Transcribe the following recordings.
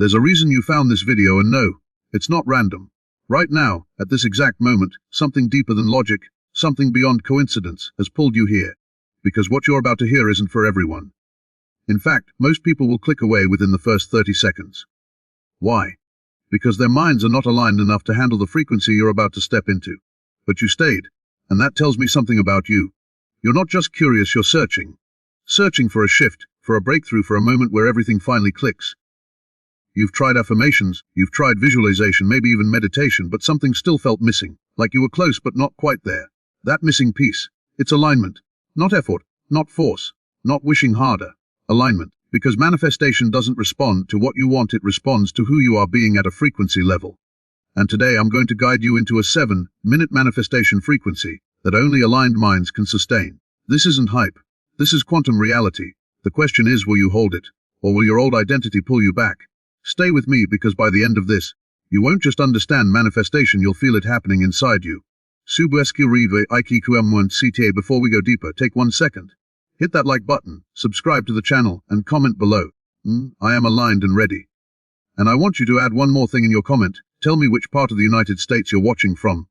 There's a reason you found this video, and no, it's not random. Right now, at this exact moment, something deeper than logic, something beyond coincidence, has pulled you here. Because what you're about to hear isn't for everyone. In fact, most people will click away within the first 30 seconds. Why? Because their minds are not aligned enough to handle the frequency you're about to step into. But you stayed, and that tells me something about you. You're not just curious, you're searching. Searching for a shift, for a breakthrough, for a moment where everything finally clicks. You've tried affirmations, you've tried visualization, maybe even meditation, but something still felt missing, like you were close but not quite there. That missing piece, it's alignment. Not effort, not force, not wishing harder. Alignment, because manifestation doesn't respond to what you want, it responds to who you are being at a frequency level. And today I'm going to guide you into a 7-minute manifestation frequency that only aligned minds can sustain. This isn't hype. This is quantum reality. The question is, will you hold it? Or will your old identity pull you back? Stay with me, because by the end of this, you won't just understand manifestation, you'll feel it happening inside you. Before we go deeper, take 1 second. Hit that like button, subscribe to the channel, and comment below. I am aligned and ready. And I want you to add one more thing in your comment. Tell me which part of the United States you're watching from.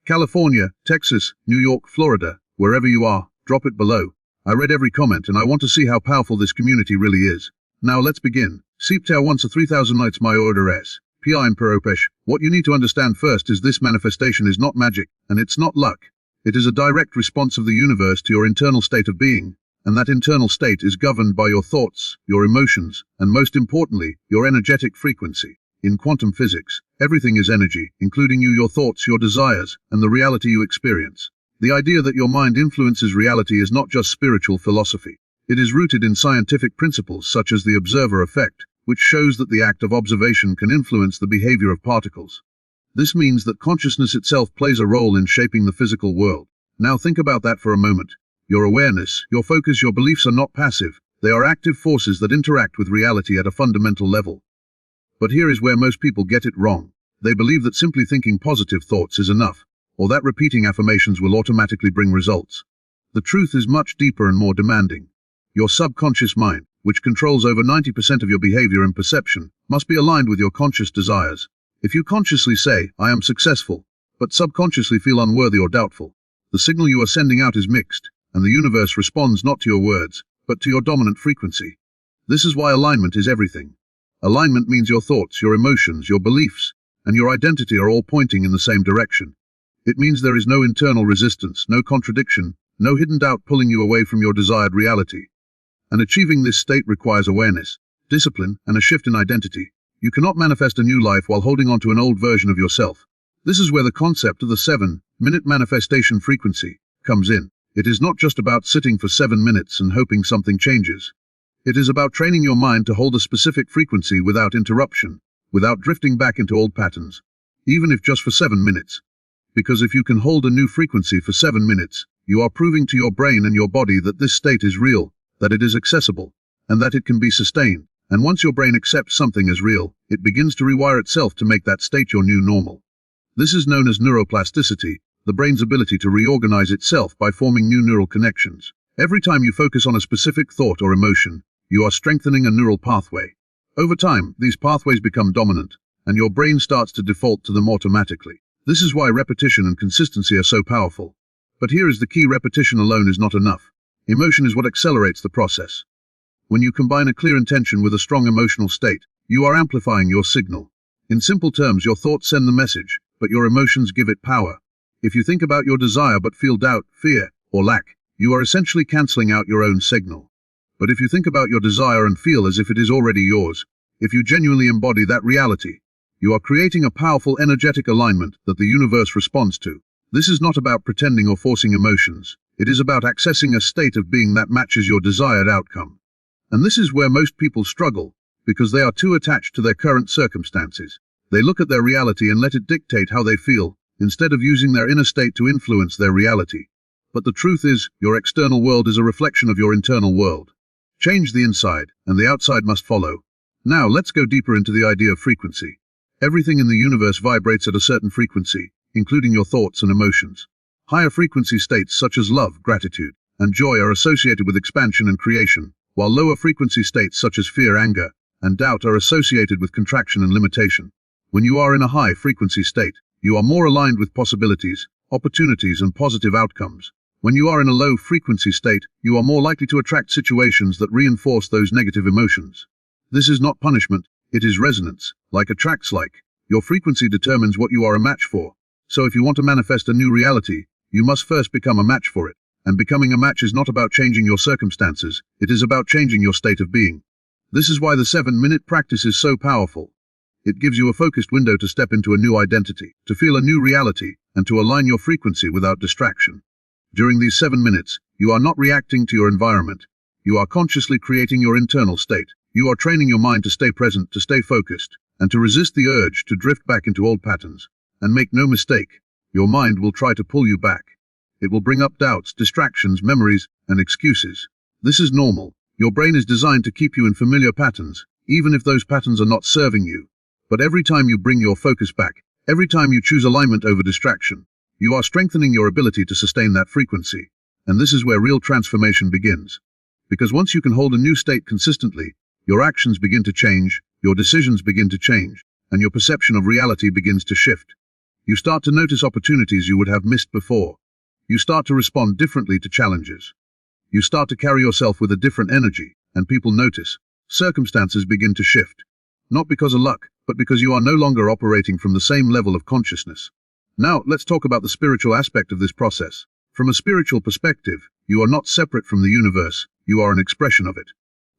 California, Texas, New York, Florida, wherever you are, drop it below. I read every comment and I want to see how powerful this community really is. Now let's begin. Siptao once a 3000 nights my order s. Pian Peropesh. What you need to understand first is this manifestation is not magic, and it's not luck. It is a direct response of the universe to your internal state of being, and that internal state is governed by your thoughts, your emotions, and most importantly, your energetic frequency. In quantum physics, everything is energy, including you, your thoughts, your desires, and the reality you experience. The idea that your mind influences reality is not just spiritual philosophy. It is rooted in scientific principles such as the observer effect, which shows that the act of observation can influence the behavior of particles. This means that consciousness itself plays a role in shaping the physical world. Now think about that for a moment. Your awareness, your focus, your beliefs are not passive. They are active forces that interact with reality at a fundamental level. But here is where most people get it wrong. They believe that simply thinking positive thoughts is enough, or that repeating affirmations will automatically bring results. The truth is much deeper and more demanding. Your subconscious mind, which controls over 90% of your behavior and perception, must be aligned with your conscious desires. If you consciously say, I am successful, but subconsciously feel unworthy or doubtful, the signal you are sending out is mixed, and the universe responds not to your words, but to your dominant frequency. This is why alignment is everything. Alignment means your thoughts, your emotions, your beliefs, and your identity are all pointing in the same direction. It means there is no internal resistance, no contradiction, no hidden doubt pulling you away from your desired reality. And achieving this state requires awareness, discipline, and a shift in identity. You cannot manifest a new life while holding on to an old version of yourself. This is where the concept of the 7-minute manifestation frequency comes in. It is not just about sitting for 7 minutes and hoping something changes. It is about training your mind to hold a specific frequency without interruption, without drifting back into old patterns, even if just for 7 minutes. Because if you can hold a new frequency for 7 minutes, you are proving to your brain and your body that this state is real, that it is accessible, and that it can be sustained. And once your brain accepts something as real, it begins to rewire itself to make that state your new normal. This is known as neuroplasticity, the brain's ability to reorganize itself by forming new neural connections. Every time you focus on a specific thought or emotion, you are strengthening a neural pathway. Over time, these pathways become dominant, and your brain starts to default to them automatically. This is why repetition and consistency are so powerful. But here is the key: repetition alone is not enough. Emotion is what accelerates the process. When you combine a clear intention with a strong emotional state, you are amplifying your signal. In simple terms, your thoughts send the message, but your emotions give it power. If you think about your desire but feel doubt, fear, or lack, you are essentially cancelling out your own signal. But if you think about your desire and feel as if it is already yours, if you genuinely embody that reality, you are creating a powerful energetic alignment that the universe responds to. This is not about pretending or forcing emotions. It is about accessing a state of being that matches your desired outcome. And this is where most people struggle, because they are too attached to their current circumstances. They look at their reality and let it dictate how they feel, instead of using their inner state to influence their reality. But the truth is, your external world is a reflection of your internal world. Change the inside, and the outside must follow. Now let's go deeper into the idea of frequency. Everything in the universe vibrates at a certain frequency, including your thoughts and emotions. Higher frequency states such as love, gratitude, and joy are associated with expansion and creation, while lower frequency states such as fear, anger, and doubt are associated with contraction and limitation. When you are in a high-frequency state, you are more aligned with possibilities, opportunities, and positive outcomes. When you are in a low-frequency state, you are more likely to attract situations that reinforce those negative emotions. This is not punishment, it is resonance, like attracts like. Your frequency determines what you are a match for. So if you want to manifest a new reality, you must first become a match for it. And becoming a match is not about changing your circumstances, it is about changing your state of being. This is why the 7-minute practice is so powerful. It gives you a focused window to step into a new identity, to feel a new reality, and to align your frequency without distraction. During these 7 minutes, you are not reacting to your environment. You are consciously creating your internal state. You are training your mind to stay present, to stay focused, and to resist the urge to drift back into old patterns. And make no mistake, your mind will try to pull you back. It will bring up doubts, distractions, memories, and excuses. This is normal. Your brain is designed to keep you in familiar patterns, even if those patterns are not serving you. But every time you bring your focus back, every time you choose alignment over distraction, you are strengthening your ability to sustain that frequency. And this is where real transformation begins. Because once you can hold a new state consistently, your actions begin to change, your decisions begin to change, and your perception of reality begins to shift. You start to notice opportunities you would have missed before. You start to respond differently to challenges. You start to carry yourself with a different energy, and people notice. Circumstances begin to shift. Not because of luck, but because you are no longer operating from the same level of consciousness. Now, let's talk about the spiritual aspect of this process. From a spiritual perspective, you are not separate from the universe, you are an expression of it.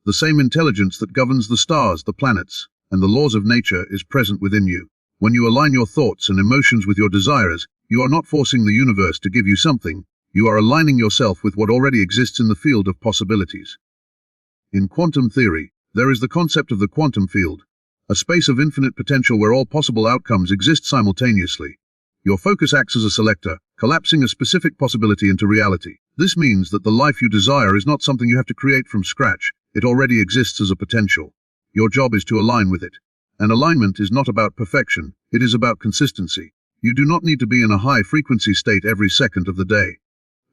The same intelligence that governs the stars, the planets, and the laws of nature is present within you. When you align your thoughts and emotions with your desires, you are not forcing the universe to give you something, you are aligning yourself with what already exists in the field of possibilities. In quantum theory, there is the concept of the quantum field, a space of infinite potential where all possible outcomes exist simultaneously. Your focus acts as a selector, collapsing a specific possibility into reality. This means that the life you desire is not something you have to create from scratch, it already exists as a potential. Your job is to align with it. And alignment is not about perfection, it is about consistency. You do not need to be in a high-frequency state every second of the day.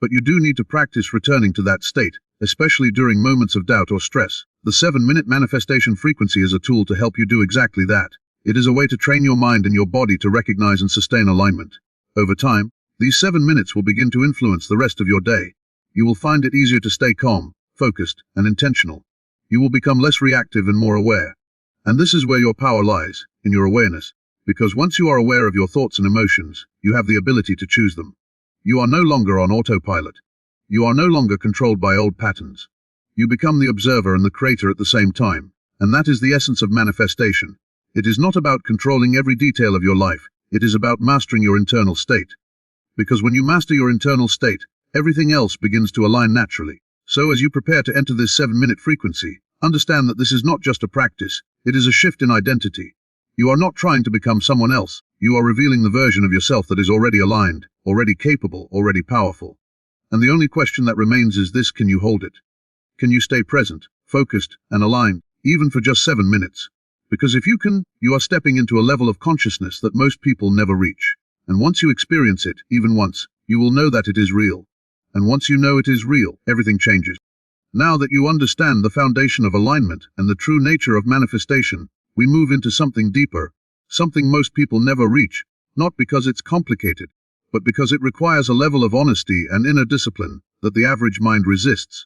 But you do need to practice returning to that state, especially during moments of doubt or stress. The 7-minute manifestation frequency is a tool to help you do exactly that. It is a way to train your mind and your body to recognize and sustain alignment. Over time, these 7 minutes will begin to influence the rest of your day. You will find it easier to stay calm, focused, and intentional. You will become less reactive and more aware. And this is where your power lies, in your awareness. Because once you are aware of your thoughts and emotions, you have the ability to choose them. You are no longer on autopilot. You are no longer controlled by old patterns. You become the observer and the creator at the same time. And that is the essence of manifestation. It is not about controlling every detail of your life, it is about mastering your internal state. Because when you master your internal state, everything else begins to align naturally. So as you prepare to enter this 7-minute frequency, understand that this is not just a practice, it is a shift in identity. You are not trying to become someone else, you are revealing the version of yourself that is already aligned, already capable, already powerful. And the only question that remains is this: can you hold it? Can you stay present, focused, and aligned, even for just 7 minutes? Because if you can, you are stepping into a level of consciousness that most people never reach. And once you experience it, even once, you will know that it is real. And once you know it is real, everything changes. Now that you understand the foundation of alignment and the true nature of manifestation, we move into something deeper, something most people never reach, not because it's complicated, but because it requires a level of honesty and inner discipline that the average mind resists.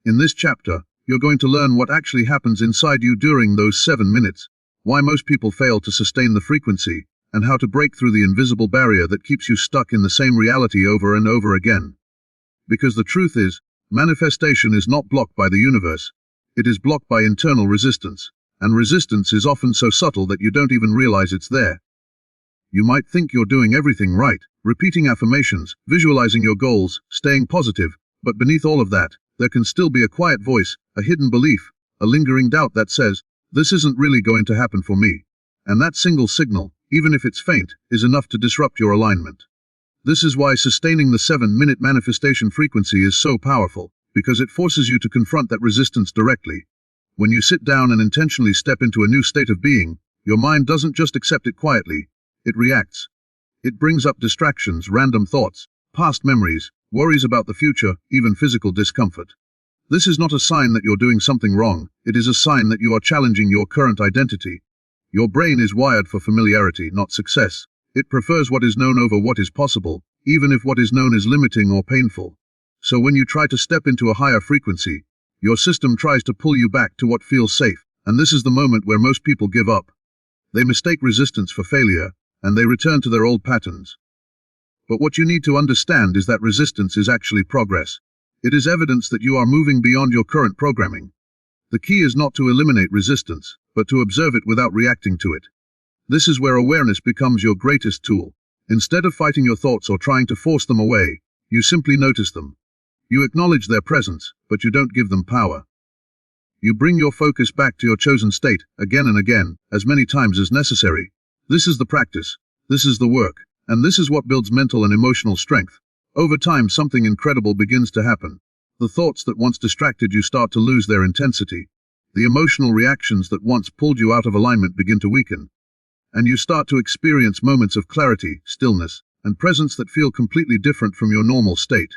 In this chapter, you're going to learn what actually happens inside you during those 7 minutes, why most people fail to sustain the frequency, and how to break through the invisible barrier that keeps you stuck in the same reality over and over again. Because the truth is, manifestation is not blocked by the universe, it is blocked by internal resistance, and resistance is often so subtle that you don't even realize it's there. You might think you're doing everything right, repeating affirmations, visualizing your goals, staying positive, but beneath all of that, there can still be a quiet voice, a hidden belief, a lingering doubt that says, this isn't really going to happen for me. And that single signal, even if it's faint, is enough to disrupt your alignment. This is why sustaining the 7-minute manifestation frequency is so powerful, because it forces you to confront that resistance directly. When you sit down and intentionally step into a new state of being, your mind doesn't just accept it quietly, it reacts. It brings up distractions, random thoughts, past memories, worries about the future, even physical discomfort. This is not a sign that you're doing something wrong, it is a sign that you are challenging your current identity. Your brain is wired for familiarity, not success. It prefers what is known over what is possible, even if what is known is limiting or painful. So when you try to step into a higher frequency, your system tries to pull you back to what feels safe, and this is the moment where most people give up. They mistake resistance for failure, and they return to their old patterns. But what you need to understand is that resistance is actually progress. It is evidence that you are moving beyond your current programming. The key is not to eliminate resistance, but to observe it without reacting to it. This is where awareness becomes your greatest tool. Instead of fighting your thoughts or trying to force them away, you simply notice them. You acknowledge their presence, but you don't give them power. You bring your focus back to your chosen state, again and again, as many times as necessary. This is the practice. This is the work. And this is what builds mental and emotional strength. Over time, something incredible begins to happen. The thoughts that once distracted you start to lose their intensity. The emotional reactions that once pulled you out of alignment begin to weaken. And you start to experience moments of clarity, stillness, and presence that feel completely different from your normal state.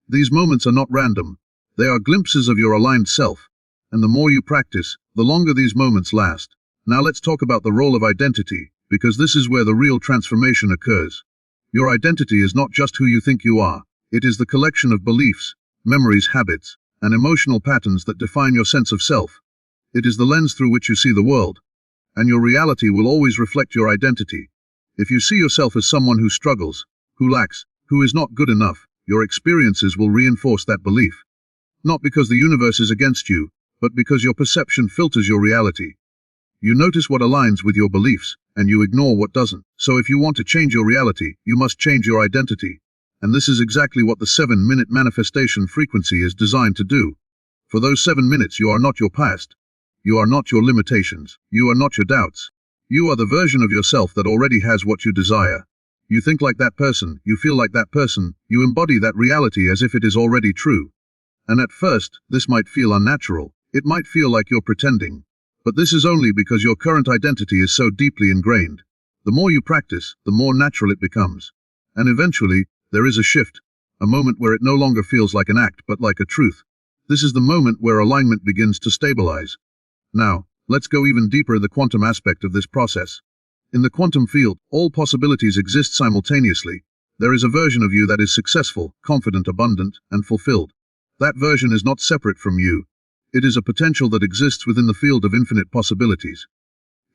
These moments are not random. They are glimpses of your aligned self. And the more you practice, the longer these moments last. Now let's talk about the role of identity, because this is where the real transformation occurs. Your identity is not just who you think you are. It is the collection of beliefs, memories, habits, and emotional patterns that define your sense of self. It is the lens through which you see the world. And your reality will always reflect your identity. If you see yourself as someone who struggles, who lacks, who is not good enough, your experiences will reinforce that belief. Not because the universe is against you, but because your perception filters your reality. You notice what aligns with your beliefs, and you ignore what doesn't. So if you want to change your reality, you must change your identity. And this is exactly what the 7-minute manifestation frequency is designed to do. For those 7 minutes, you are not your past. You are not your limitations. You are not your doubts. You are the version of yourself that already has what you desire. You think like that person, you feel like that person, you embody that reality as if it is already true. And at first, this might feel unnatural. It might feel like you're pretending. But this is only because your current identity is so deeply ingrained. The more you practice, the more natural it becomes. And eventually, there is a shift, a moment where it no longer feels like an act but like a truth. This is the moment where alignment begins to stabilize. Now, let's go even deeper in the quantum aspect of this process. In the quantum field, all possibilities exist simultaneously. There is a version of you that is successful, confident, abundant, and fulfilled. That version is not separate from you. It is a potential that exists within the field of infinite possibilities.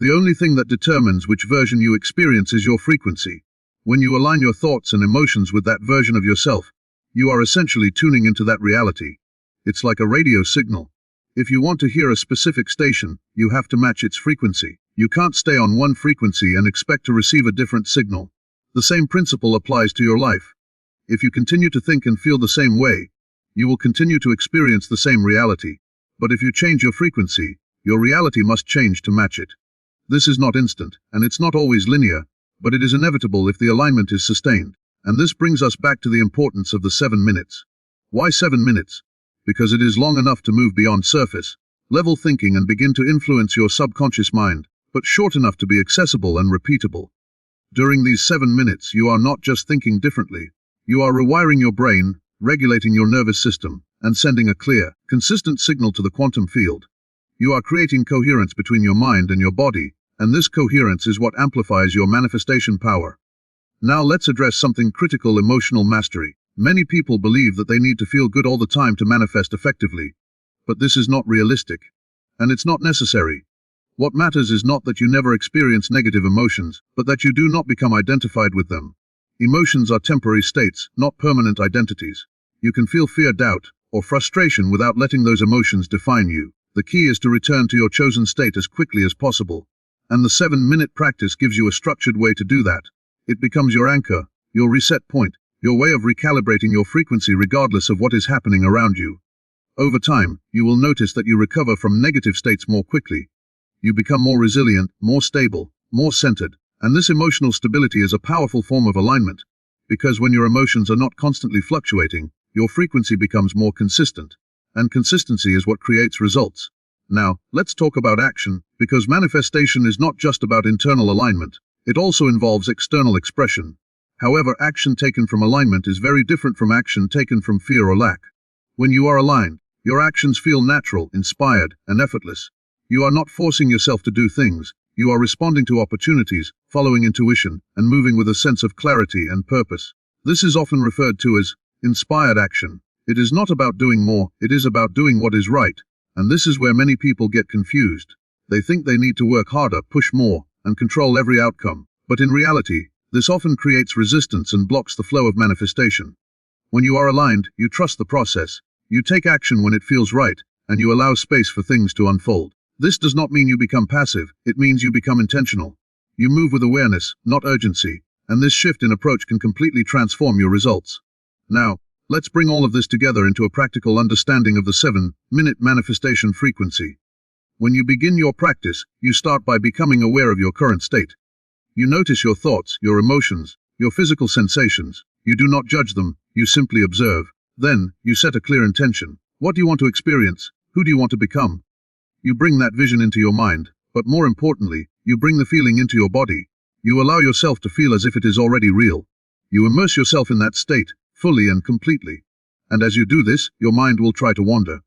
The only thing that determines which version you experience is your frequency. When you align your thoughts and emotions with that version of yourself, you are essentially tuning into that reality. It's like a radio signal. If you want to hear a specific station, you have to match its frequency. You can't stay on one frequency and expect to receive a different signal. The same principle applies to your life. If you continue to think and feel the same way, you will continue to experience the same reality. But if you change your frequency, your reality must change to match it. This is not instant, and it's not always linear, but it is inevitable if the alignment is sustained. And this brings us back to the importance of the 7 minutes. Why 7 minutes? Because it is long enough to move beyond surface level thinking and begin to influence your subconscious mind, but short enough to be accessible and repeatable. During these 7 minutes, you are not just thinking differently. You are rewiring your brain, regulating your nervous system, and sending a clear, consistent signal to the quantum field. You are creating coherence between your mind and your body, and this coherence is what amplifies your manifestation power. Now let's address something critical: emotional mastery. Many people believe that they need to feel good all the time to manifest effectively. But this is not realistic. And it's not necessary. What matters is not that you never experience negative emotions, but that you do not become identified with them. Emotions are temporary states, not permanent identities. You can feel fear, doubt, or frustration without letting those emotions define you. The key is to return to your chosen state as quickly as possible. And the 7-minute practice gives you a structured way to do that. It becomes your anchor, your reset point, your way of recalibrating your frequency regardless of what is happening around you. Over time, you will notice that you recover from negative states more quickly. You become more resilient, more stable, more centered, and this emotional stability is a powerful form of alignment. Because when your emotions are not constantly fluctuating, your frequency becomes more consistent. And consistency is what creates results. Now, let's talk about action, because manifestation is not just about internal alignment. It also involves external expression. However, action taken from alignment is very different from action taken from fear or lack. When you are aligned, Your actions feel natural, inspired, and effortless. You are not forcing yourself to do things. You are responding to opportunities, following intuition, and moving with a sense of clarity and purpose. This is often referred to as inspired action. It is not about doing more, it is about doing what is right. And this is where many people get confused. They think they need to work harder, push more, and control every outcome. But in reality, this often creates resistance and blocks the flow of manifestation. When you are aligned, you trust the process. You take action when it feels right, and you allow space for things to unfold. This does not mean you become passive, it means you become intentional. You move with awareness, not urgency, and this shift in approach can completely transform your results. Now, let's bring all of this together into a practical understanding of the 7-minute manifestation frequency. When you begin your practice, you start by becoming aware of your current state. You notice your thoughts, your emotions, your physical sensations. You do not judge them, you simply observe. Then, you set a clear intention. What do you want to experience? Who do you want to become? You bring that vision into your mind, but more importantly, you bring the feeling into your body. You allow yourself to feel as if it is already real. You immerse yourself in that state, fully and completely. And as you do this, your mind will try to wander.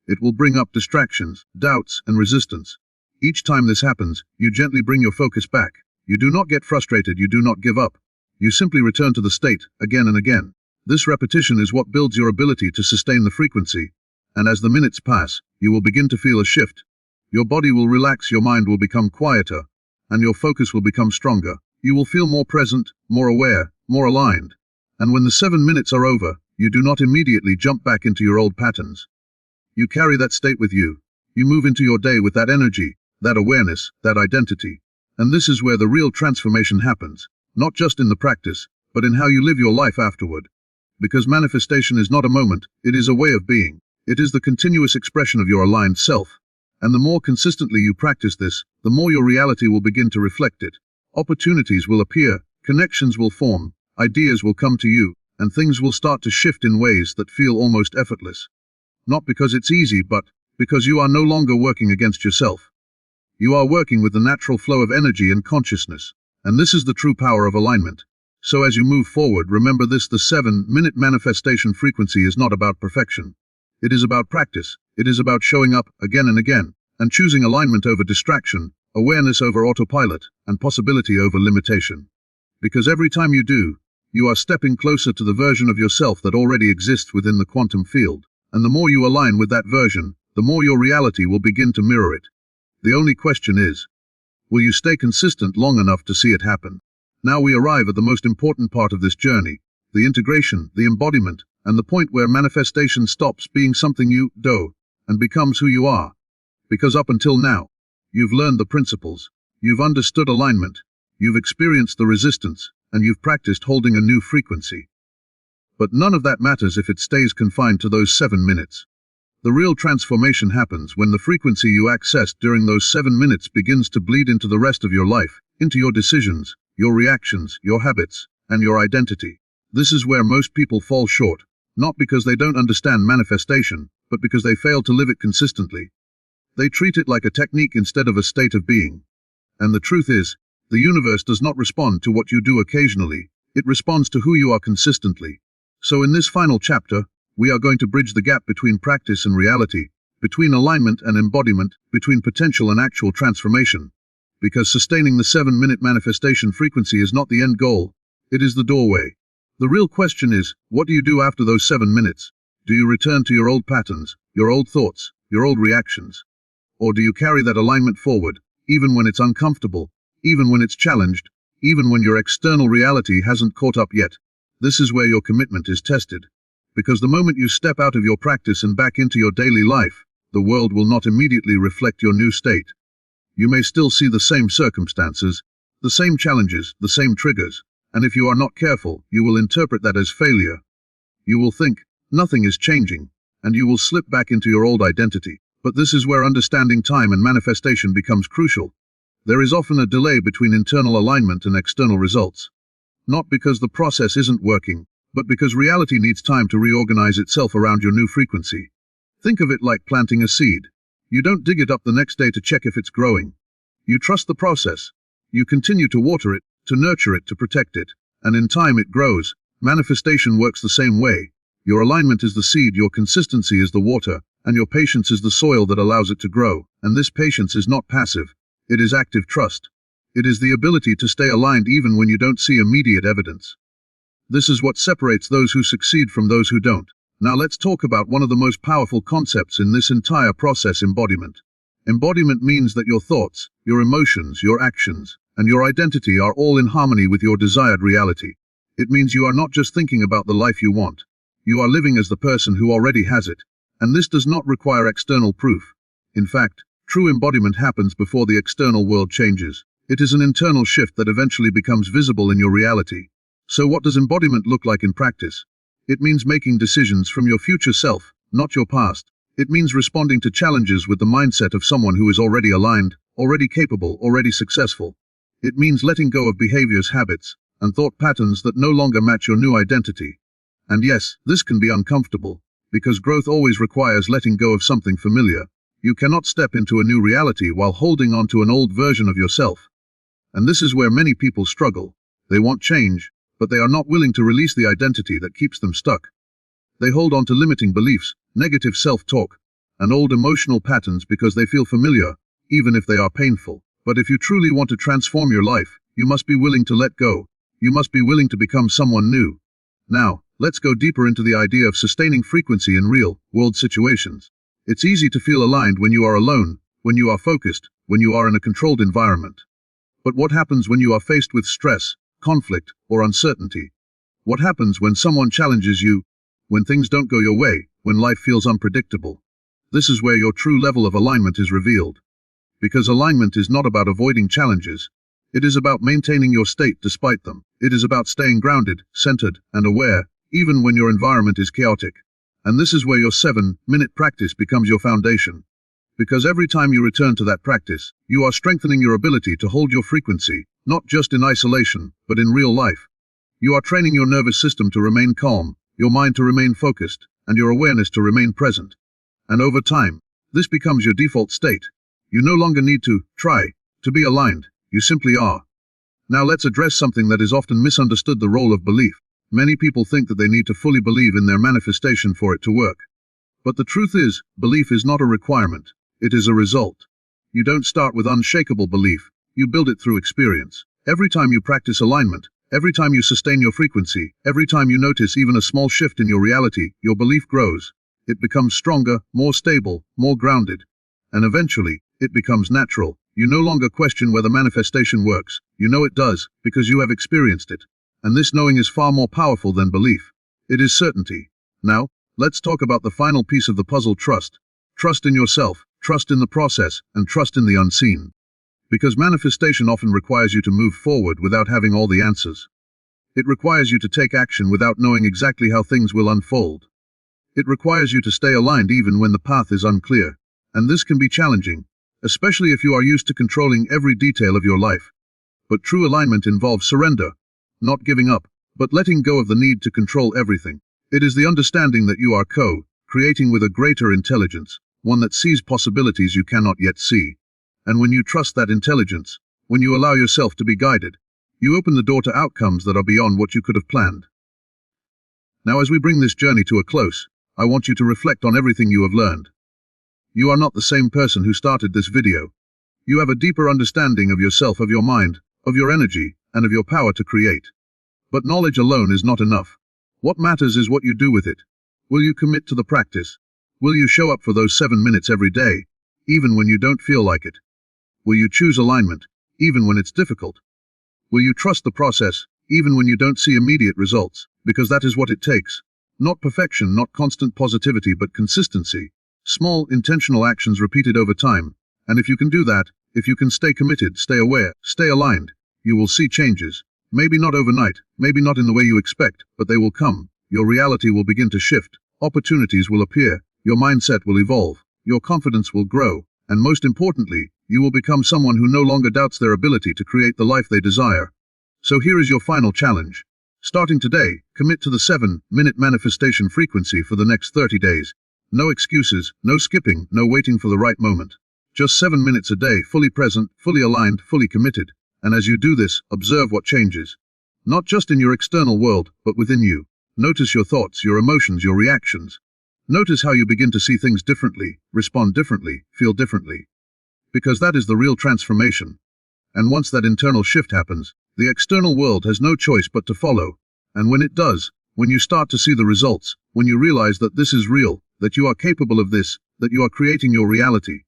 It will bring up distractions, doubts, and resistance. Each time this happens, you gently bring your focus back. You do not get frustrated, you do not give up. You simply return to the state, again and again. This repetition is what builds your ability to sustain the frequency. And as the minutes pass, you will begin to feel a shift. Your body will relax, your mind will become quieter, and your focus will become stronger. You will feel more present, more aware, more aligned. And when the 7 minutes are over, you do not immediately jump back into your old patterns. You carry that state with you. You move into your day with that energy, that awareness, that identity. And this is where the real transformation happens, not just in the practice, but in how you live your life afterward. Because manifestation is not a moment, it is a way of being. It is the continuous expression of your aligned self. And the more consistently you practice this, the more your reality will begin to reflect it. Opportunities will appear, connections will form, ideas will come to you, and things will start to shift in ways that feel almost effortless. Not because it's easy, but because you are no longer working against yourself. You are working with the natural flow of energy and consciousness, and this is the true power of alignment. So as you move forward, remember this: the 7-minute manifestation frequency is not about perfection. It is about practice. It is about showing up again and again, and choosing alignment over distraction, awareness over autopilot, and possibility over limitation. Because every time you do, you are stepping closer to the version of yourself that already exists within the quantum field. And the more you align with that version, the more your reality will begin to mirror it. The only question is, will you stay consistent long enough to see it happen? Now we arrive at the most important part of this journey, the integration, the embodiment, and the point where manifestation stops being something you do and becomes who you are. Because up until now, you've learned the principles, you've understood alignment, you've experienced the resistance, and you've practiced holding a new frequency. But none of that matters if it stays confined to those 7 minutes. The real transformation happens when the frequency you accessed during those 7 minutes begins to bleed into the rest of your life, into your decisions, your reactions, your habits, and your identity. This is where most people fall short, not because they don't understand manifestation, but because they fail to live it consistently. They treat it like a technique instead of a state of being. And the truth is, the universe does not respond to what you do occasionally, it responds to who you are consistently. So in this final chapter, we are going to bridge the gap between practice and reality, between alignment and embodiment, between potential and actual transformation. Because sustaining the 7-minute manifestation frequency is not the end goal, it is the doorway. The real question is, what do you do after those 7 minutes? Do you return to your old patterns, your old thoughts, your old reactions? Or do you carry that alignment forward, even when it's uncomfortable, even when it's challenged, even when your external reality hasn't caught up yet? This is where your commitment is tested. Because the moment you step out of your practice and back into your daily life, the world will not immediately reflect your new state. You may still see the same circumstances, the same challenges, the same triggers, and if you are not careful, you will interpret that as failure. You will think, nothing is changing, and you will slip back into your old identity. But this is where understanding time and manifestation becomes crucial. There is often a delay between internal alignment and external results. Not because the process isn't working, but because reality needs time to reorganize itself around your new frequency. Think of it like planting a seed. You don't dig it up the next day to check if it's growing. You trust the process. You continue to water it, to nurture it, to protect it, and in time it grows. Manifestation works the same way. Your alignment is the seed, your consistency is the water, And your patience is the soil that allows it to grow, and this patience is not passive. It is active trust. It is the ability to stay aligned even when you don't see immediate evidence. This is what separates those who succeed from those who don't. Now let's talk about one of the most powerful concepts in this entire process: embodiment. Embodiment means that your thoughts, your emotions, your actions, and your identity are all in harmony with your desired reality. It means you are not just thinking about the life you want. You are living as the person who already has it. And this does not require external proof. In fact, true embodiment happens before the external world changes. It is an internal shift that eventually becomes visible in your reality. So what does embodiment look like in practice? It means making decisions from your future self, not your past. It means responding to challenges with the mindset of someone who is already aligned, already capable, already successful. It means letting go of behaviors, habits, and thought patterns that no longer match your new identity. And yes, this can be uncomfortable, because growth always requires letting go of something familiar. You cannot step into a new reality while holding on to an old version of yourself. And this is where many people struggle. They want change, but they are not willing to release the identity that keeps them stuck. They hold on to limiting beliefs, negative self-talk, and old emotional patterns because they feel familiar, even if they are painful. But if you truly want to transform your life, you must be willing to let go. You must be willing to become someone new. Now, let's go deeper into the idea of sustaining frequency in real-world situations. It's easy to feel aligned when you are alone, when you are focused, when you are in a controlled environment. But what happens when you are faced with stress, conflict, or uncertainty? What happens when someone challenges you? When things don't go your way, when life feels unpredictable? This is where your true level of alignment is revealed. Because alignment is not about avoiding challenges. It is about maintaining your state despite them. It is about staying grounded, centered, and aware, even when your environment is chaotic. And this is where your 7-minute practice becomes your foundation. Because every time you return to that practice, you are strengthening your ability to hold your frequency, not just in isolation, but in real life. You are training your nervous system to remain calm, your mind to remain focused, and your awareness to remain present. And over time, this becomes your default state. You no longer need to try to be aligned, you simply are. Now let's address something that is often misunderstood: the role of belief. Many people think that they need to fully believe in their manifestation for it to work. But the truth is, belief is not a requirement, it is a result. You don't start with unshakable belief, you build it through experience. Every time you practice alignment, every time you sustain your frequency, every time you notice even a small shift in your reality, your belief grows. It becomes stronger, more stable, more grounded. And eventually, it becomes natural. You no longer question whether manifestation works. You know it does, because you have experienced it. And this knowing is far more powerful than belief. It is certainty. Now, let's talk about the final piece of the puzzle: trust. Trust in yourself, trust in the process, and trust in the unseen. Because manifestation often requires you to move forward without having all the answers. It requires you to take action without knowing exactly how things will unfold. It requires you to stay aligned even when the path is unclear. And this can be challenging, especially if you are used to controlling every detail of your life. But true alignment involves surrender. Not giving up, but letting go of the need to control everything. It is the understanding that you are co-creating with a greater intelligence, one that sees possibilities you cannot yet see. And when you trust that intelligence, when you allow yourself to be guided, you open the door to outcomes that are beyond what you could have planned. Now, as we bring this journey to a close, I want you to reflect on everything you have learned. You are not the same person who started this video. You have a deeper understanding of yourself, of your mind, of your energy, and of your power to create. But knowledge alone is not enough. What matters is what you do with it. Will you commit to the practice? Will you show up for those 7 minutes every day, even when you don't feel like it? Will you choose alignment, even when it's difficult? Will you trust the process, even when you don't see immediate results? Because that is what it takes. Not perfection, not constant positivity, but consistency. Small, intentional actions repeated over time. And if you can do that, if you can stay committed, stay aware, stay aligned, you will see changes. Maybe not overnight, maybe not in the way you expect, but they will come. Your reality will begin to shift. Opportunities will appear. Your mindset will evolve. Your confidence will grow. And most importantly, you will become someone who no longer doubts their ability to create the life they desire. So here is your final challenge. Starting today, commit to the 7-minute manifestation frequency for the next 30 days. No excuses, no skipping, no waiting for the right moment. Just 7 minutes a day, fully present, fully aligned, fully committed. And as you do this, observe what changes. Not just in your external world, but within you. Notice your thoughts, your emotions, your reactions. Notice how you begin to see things differently, respond differently, feel differently. Because that is the real transformation. And once that internal shift happens, the external world has no choice but to follow. And when it does, when you start to see the results, when you realize that this is real, that you are capable of this, that you are creating your reality,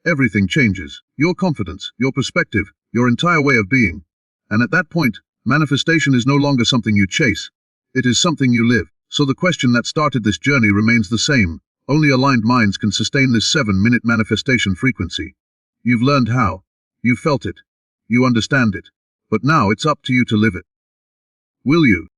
everything changes. Your confidence, your perspective, your entire way of being. And at that point, manifestation is no longer something you chase. It is something you live. So the question that started this journey remains the same. Only aligned minds can sustain this 7-minute manifestation frequency. You've learned how. You've felt it. You understand it. But now it's up to you to live it. Will you?